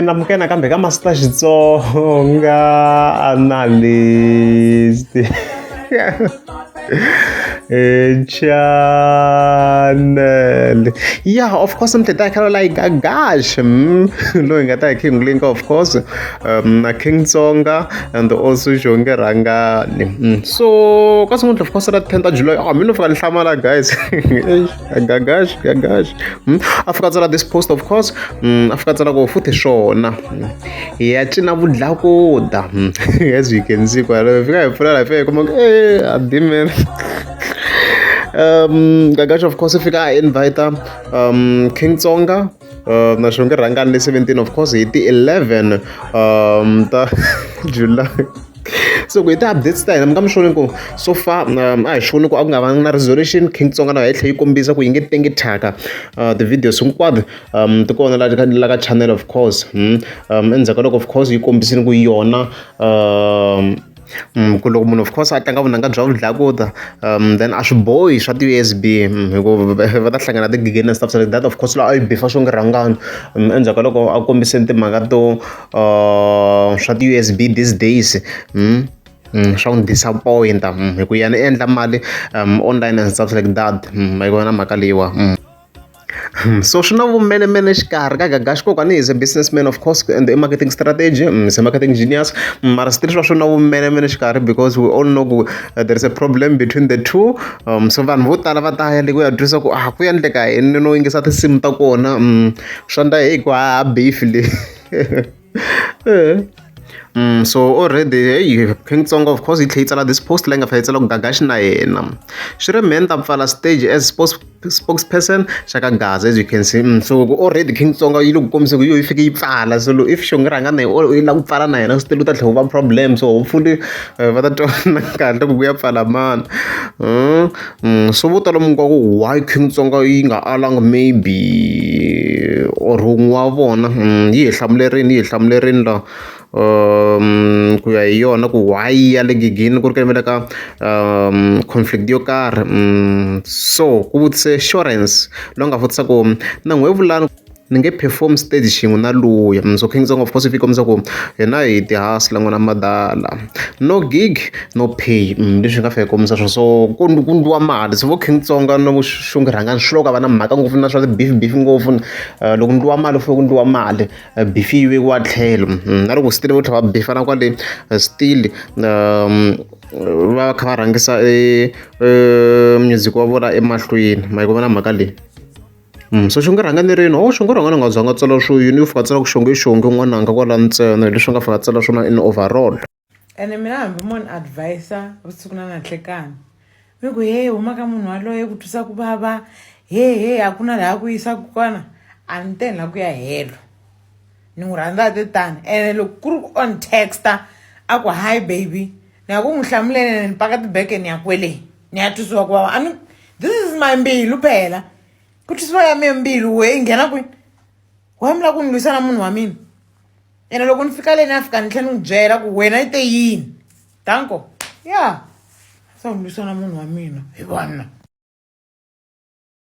namukela kambe ka Master Xitsonga analyst channel. Yeah, of course, I'm taking like a gosh. Loing at a King Link, of course, a King Tsonga, and also Jonga Rangani. So, because of course, that 10th of July, I'm in for Samara, guys. Gagash. I've got this post, of course. I've got to go foot a show. Yeah, China would like as you can see, quite a very come on, demon. Gagash, of course, if I invite King Tsonga, Nashonga Rangan 17, of course, 11 July. So with updates time I'm showing you so far I show you na resolution King Tsonga na tlhe ikombisa ku ingetenge thaka the videos hinkwado to kona la channel, of course endzhaku loko of course yi kombisini ku yona ku loko munhu of course a tlanga vunanga bya vudlakuta then a swi bohi swa ti-USB va ta hlangana ti-gig and stuff like that, of course la a yi bifa swo nge rhangani endzhaku loko a kombiseni timhaka to swa ti-USB these days swa n'wi disappoint hi ku yana endla mali online and stuff like that ma yi vona mhaka leyiwa so swi na vumenemene xikarhi ka Gagash kokwana is a businessman, of course, and the marketing strategy is a marketing genius mara still swi na vumenemene xikarhi because we all know there is a problem between the two so vanhu vo tala va ta ya le ku ya twisa ku ku endleka yini no yingisa tinsimu ta kona swa ndla hi ku beef le so already King Tsonga, of course, he tlhela this post la nga fayetsela ku Gagash na yena swi ri man ta pfala stage as spokesperson Shaka Gaza, as you can see so already King Tsonga yi lo kombisa ku yo yi fike yi pfala so if xonga ranga na yi la ku pfala na yena still u ta tlhela va problem so hopefully va ta twana kahle ku ya pfala man so vo tala mungu ku why King Tsonga yi nga alanga maybe or un'we wa vona yi hi hlamulerini la ku ya hi yona ku why ya le gigini ku ri kayimela ka conflict yo karhi so ku vutise assurance lo nga vutisa ku na n'we vulani ni nge perform stage xin'we na luya so King Tsonga, of course, if kombisa ku hina hi tihasla n'wana madala no gig no pay leswi nga fika kombisa swona so ku ndliwa mali so vo King Tsonga no xungi rhangani swi loko va na mhaka ngopfu na swa beef ngopfu loko ndliwa mali ku ndliwa mali beef yi vekiwa tlhelo na loko still vo tlhela va beefana kwale still va kha va rhangisa music wa vona emahlweni ma yi ku vona mhaka leyi so xonge rhangani rini xonge rhangani nga zanga tsala swo yini u fika tsala ku xonge n'wananga kwala ntsena leswi nga fika tsala swona in overall ene mina hambi munhu advisor vusiku na nanhlekani mi ku huma ka munhu waloye ku twisa ku vava a ku na laha ku yisaka kona a ni teni la ku ya helo ni n'wi rhandza tani ene loko ku ri on texter a ku hi baby ni ya ku n'wi hlamuleni ni paka tibeke ni ya kwele ni ya twisiwa ku vava this is my mbilu phela ku twisiwa ya mina mbilu we nghena kwini wa mi la ku ni lwisana munhu wa mina ene loko ni fika le ni ya fika ni tlhela ni n'wi byela ku wena yi te yini danko ya sa ni lwisana munhu wa mina hi vana